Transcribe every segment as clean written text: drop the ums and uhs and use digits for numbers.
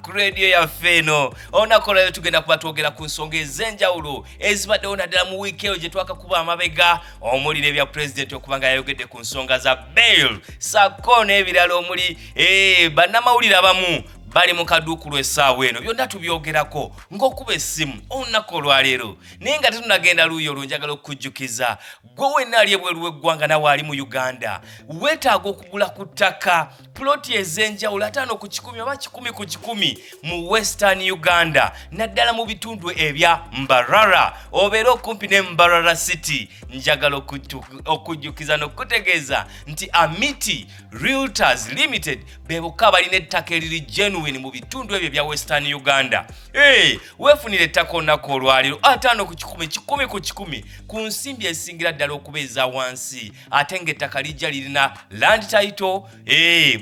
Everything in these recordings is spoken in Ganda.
ku radio yaffe eno olunaku lero tugenda kuba twogera ku nsonga ez'enjawulo ezibaddewo naddala mu wiiki eyo gye twakakuba amabega omuliro ebya pulezidenti okuba nga yayogedde ku nsonga za bail sako n'ebirala omuli bannamawulire abamu bali mu kaduukulu essaawa eno byonna tubyogerako ng'okuba essimu olunaku olwaleero naye nga tetunagenda luuyi olwo njagala okukujjukiza gwe wenna ali ebweru w'eggwanga nawe ali mu Uganda weetaaga okugula ku ttaka puloti ez'enjawulo 5 ku 10 oba 10 ku 10 mu Western Uganda naddala mu bitundu ebya Mbarara obeera okumpi ne Mbarara City njagala okujjukiza n'okutegeeza nti Amity Realtors Limited bebokka balina ettaka eriri genuine mu bitundu ebyo bya Western Uganda. Weefunire ettaka olunaku olwaleero 5 ku 10 10 ku 10 ku nsimbi esingira ddala okubeeza wansi ate ng'ettaka lijja lirina land title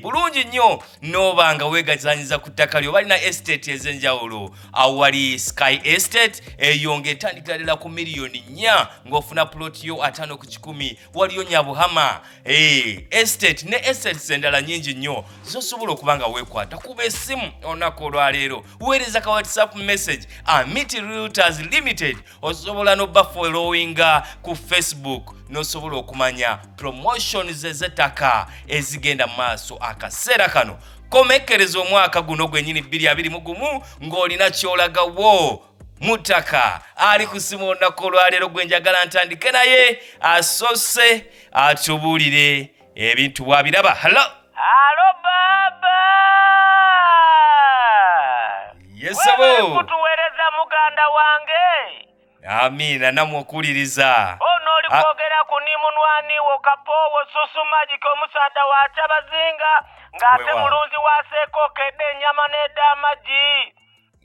bulungi nnyo n'oba nga weegazanyiza ku ttaka lyo balina estate ez'enjawulo awali Sky Estate eyo ng'etandikira ddala ku miliyoni 4 ng'ofuna plot yo 5 ku 10 waliyo Nyabuhama estate ne estates endala nnyingi nnyo zosobola okuba nga weekwata kuba essimu olunaku olwaleero weereza ka WhatsApp message Amity Realtors Limited osobola n'obba followinga ku Facebook n'osobola okumanya promotions ez'ettaka ezigenda mu maaso akaseera kano komekereza omwaka guno gwennyini 2021 ng'olina kyolagawo mutaka ali ku ssimu olunaku olwaleero gwe njagala ntandike naye asoose atubuulire ebintu wabiraba. Hello baba. Yesabo kutuweereza muganda wange. Amina namwe okuwuliriza. Ono oli kwogera ku nimunwani wo Kapoowo Susu Magic omusaadha wa Kyabazinga ng'ate mulunzi wa Seekokedde ennyama n'eddaamagi.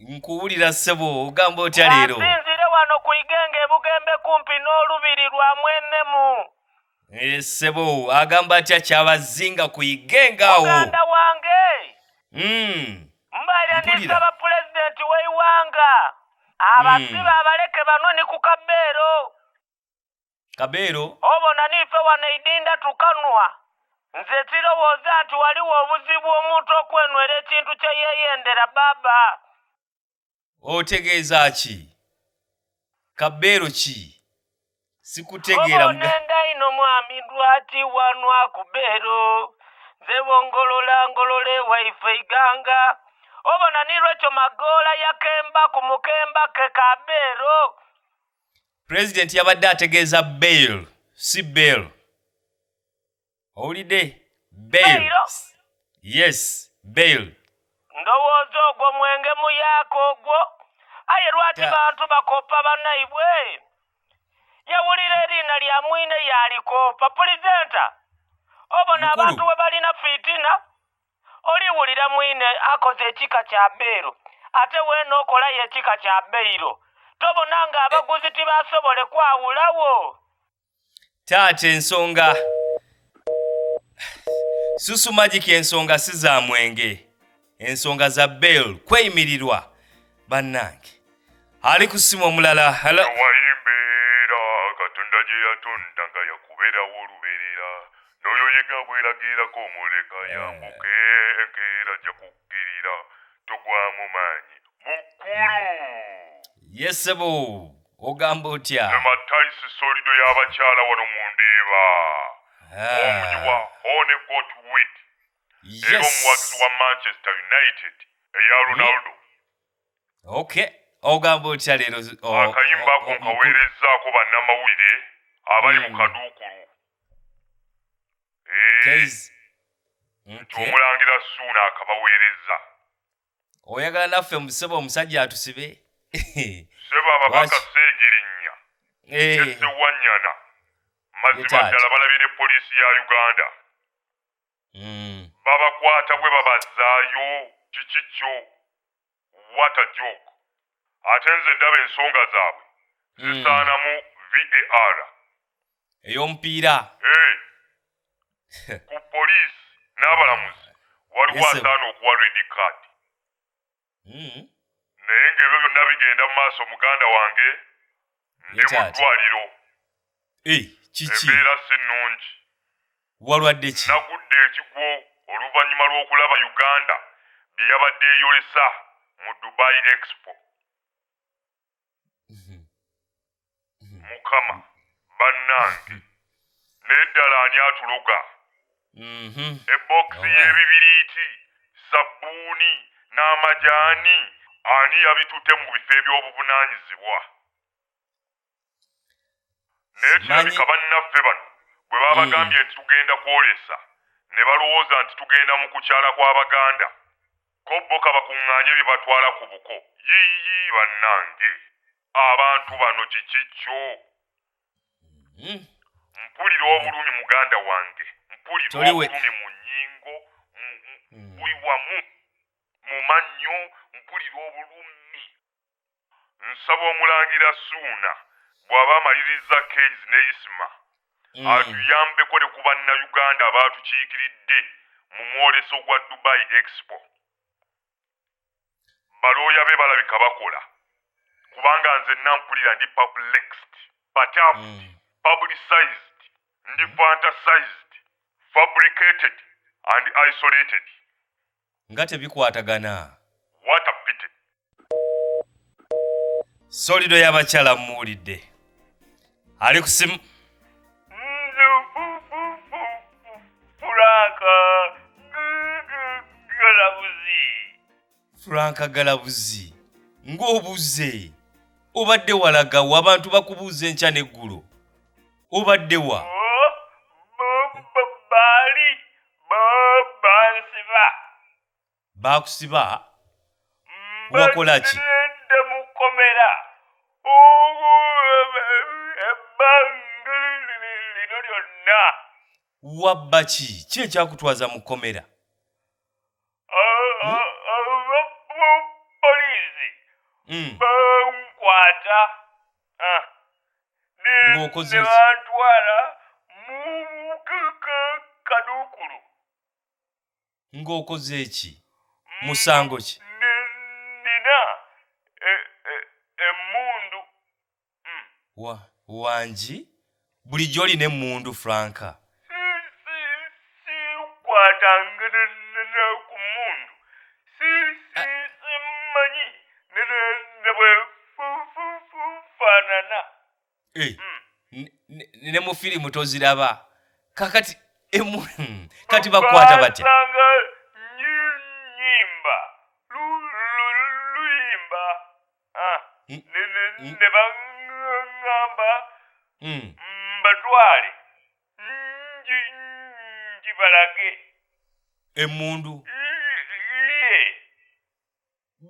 Nkuwulira ssebo ogamba otya leero? Asinzire wano ku Igenge e Bugembe kumpi n'olubiri lwa Mwenemu. Ssebo agamba atya Kyabazinga ku Igenge awo. Muganda wange. Mbaire ndisaba pulezidenti w'eiwanga abasibe abaleke banoni ku Kabeero. Kabeero? Obona nife wano Idinda tukanwa. Nze kirowooza nti waliwo obuzibu omuntu okwenwera ekintu kye yeeyendera baba. Otegeeza ki? Kabeero ki? Sikutegeera mga. Obona ino mwami lwati wanwa ku Beero. Nze ngolole waife Iganga. Obona nilwekyo Magoola yakemba ku mukemba ke Kabeero. President yabadde ategeeza bail, si bail. Owulidde? Bail. Yes, bail. Ndowooza ogwo mwenge muyaako ogwo. Aye lwati bantu bakopa bannaibwe. Yawulira eriina lya mwine yalikopa pulizenta. Obona abantu we balina fitina. Oliwulira mwine akoze ekika kya Beero. Ate weeno okola ekika kya Beiro. Tobona nga abaguzi tibasobole kwawulawo. Taate ensonga. Susu Magic ensonga si za mwenge. Ensonga za bail kweyimirirwa. Bannange. Ali ku ssimu omulala. Hello. Wayimbeera Katonda gye yatonda nga yakubeerawo olubeerera. N'oyo yega bweragiirako omuleka yambuke enkeera gya kukkirira togwamu maanyi. Mukulu. Yesebo ogamba otya? Matayisi solido y'abakyala wano mu Ndeeba. Omuji wa Honeycourt Wheat. Era omuwagizi wa Manchester United eya Ronaldo. Okay. Ogamba otya leero? Akayimba ako nkaweerezzaako bannamawulire abali mu kaduukulu. Omulangira Ssuuna akabaweereza. Oyagala naffe musebo omusajja atusibe? Seba ababaka Seegirinnya. Sewanyana. Mazima ddala balabire poliisi ya Uganda. Babakwata bwe babazaayo kikikyo. What a joke. Ate nze ndaba ensonga zaabwe zisaanamu VAR. Ey'omupiira. Ku poliisi n'abalamuzi waliwo asaana okuwa red card. Naye ng'ebyo byonna bigenda mu maaso muganda wange ndi mu ddwaliro. Kiki? Embeera si nnungi. Walwadde ki? Nagudde ekigwo oluvannyuma lw'okulaba Uganda bye yabadde eyolesa Dubai Expo. Mukama bannange neddala ani atuloga ebokisi y'ebibiriiti sabbuuni n'amajaani ani yabitutte mu bifo eby'obuvunaanyizibwa naye kirabika bannaffe bano bwe babagambye nti tugenda kwolesa ne balowooza nti tugenda mu kukyala kw'Abaganda kobbo kabakuŋŋaanye bye batwala ku buko yiyi bannange abantu bano kiki kyo mpulira obulumi muganda wange mpulira obulumi mu nnyingo buli wamu mu mannyo mpulira obulumi nsaba omulangira Suuna bw'aba amaliriza Keys ne Isma atuyambeko ne ku bannayuganda abaatukiikiridde mu mwoleso gwa Dubai Expo balooya be balabika bakola kubanga nze nampulira ndi perplexed perturbed publicized ndi fantasized fabricated and isolated nga tebikwatagana. What a pity. Solido y'abakyala muwulidde ali ku simu. Franka Galabuzi ng'obuze obadde walaga wa abantu bakubuuza enkya n'eggulo obadde wa Bali bansiba baakusiba wakola ki mukomera lino lyonna wabba ki ekyakutwaza mu kkomera? Polisi bankwata ng'okoze ne bantwala mu Kadukulu. Ng'okoze eki? Musango ki? Nina emmundu. Wangi bulijjo olina emmundu Franka? Sikwatanga ku mmundu. Simanyi ne bwe faanana. Ne mu firimu toziraba kakati kati bakwata batya? Nyimba luyimba ne baŋŋamba mbatwale ngibalage emmundu.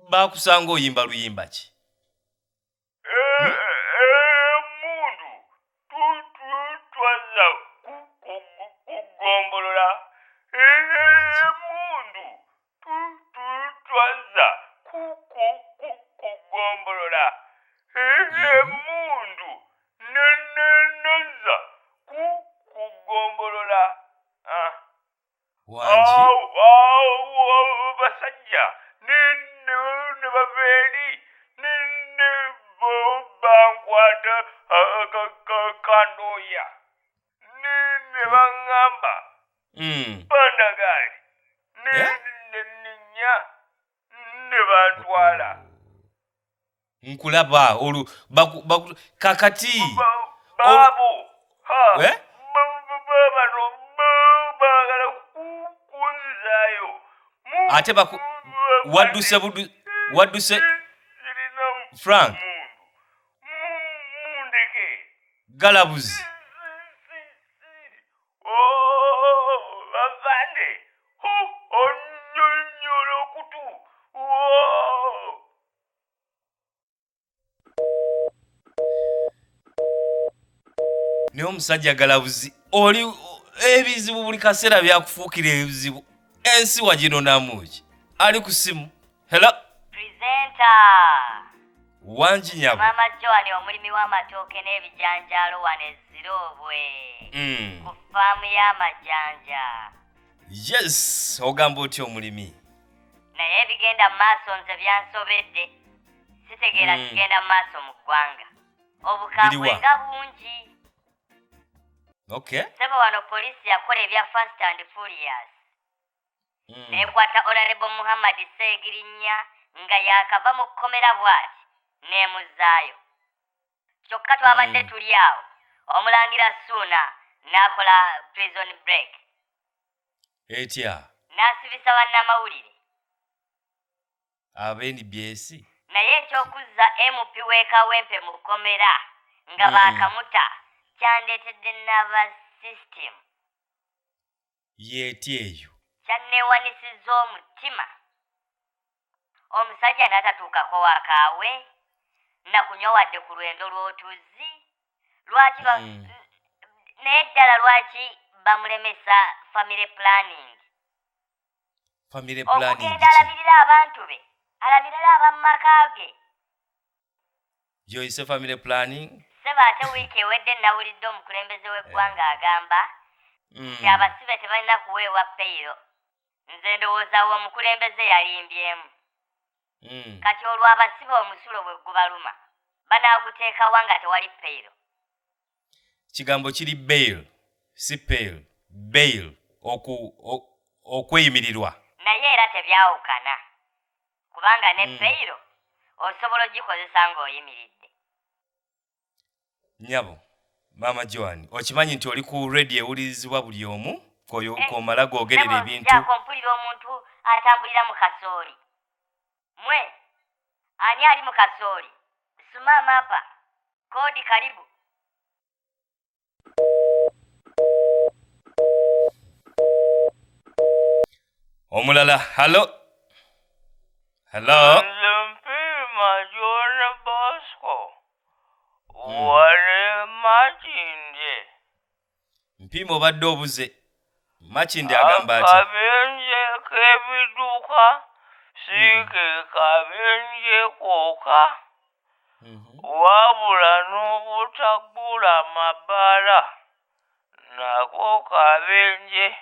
Baakusanga oyimba luyimba ki? Emmundu twaza kugombolola. Emmundu twaza kugombolola. Emmundu naza kugombolola. Wangi basajja ne babeeri ne bankwata kandooya ne baŋŋamba bandagaali ne nninya ne bantwala. Nkulaba kakati baabo baagala kunzizaayo ate wadduse Frank mundeke Galabuzi avande onnyonnyola okutu. naye omusajja Galabuzi oli ebizibu buli kaseera byakufuukira ebizibu ensi waginonamu ki? Ali ku simu. Hello Presenter Wangi nyabo Mama Joani omulimi w'amatooke n'ebijanjaalo wano Ezirobwe ku faamu y'amajanja. Yes ogamba otya omulimi? Naye ebigenda mu maaso nze byansobedde sitegeera kigenda mu maaso mu ggwanga. Obukambwe nga bungi. Okay. Sebo wano polisi yakola ebya Fast and Furious. Nekwata Honorable Muhammad Segirinnya nga yakava mu kkomera bw'ati n'emuzaayo. Kyokka twabadde tuli awo omulangira Ssuuna n'akola prison break. Etya N'asibisa bannamawulire. NBS Naye ekyokuzza MP w'ekawempe mu kkomera nga baakamuta kyandeetedde n'aba system. Yetya eyo Kyanneewanisizza omutima. Omusajja n'atatuukako wakaawe nakunywa wadde ku lwendo lw'otuzi. Lwaki naye ddala lwaki bamulemesa family planning? Okugenda alabirira abantu be, alabirira ab'omu maka ge. Yoyise family planning? Ssebo ate wiiki ewedde nawulidde omukulembeze w'eggwanga agamba nti abasibe tebalina kuweebwa payiro. Nze ndowooza omukulembeze yalimbyemu. Kati olwo abasibe omusulo bwe gubaluma banaaguteekawa nga tewali payiro. Kigambo kiri bail, si payil. Bail okweyimirirwa. Naye era tebyawukana kubanga ne payiro osobola ogikozesa ng'oyimiridde. Nyabo, Maama Joan, okimanyi nti oli ku radio ewulirizibwa buli omu k'omala googerera ebintu. Njaako mpulira omuntu atambulira mu kasooli. Mwe, ani ali mu kasooli? Suma mapa, kodi karibu. Omulala, hello? Hello? Mpima John Bosco. Wale Makinde. Mpima obadde obuze. Makinde agamba ati. Akabenje k'ebiduuka siike kabenje kooka. Wabula n'obutagula mabbala nako kabenje.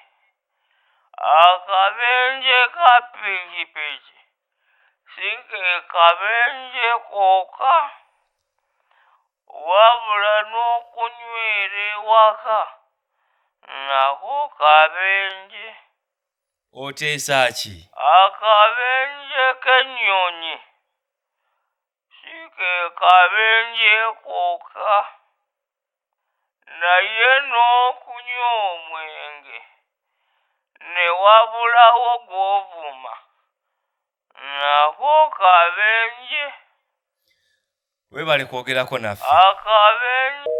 Akabenje ka pikipiki siike kabenje kooka. Wabula n'okunywera ewaka nako kabenje. Oteesa ki? Akabenje k'ennyonyi siike kabenje kooka. Naye n'okunywa omwenge ne wabulawo gw'ovuma nako kabenje. Weebale kwogerako naffe. Akabenje.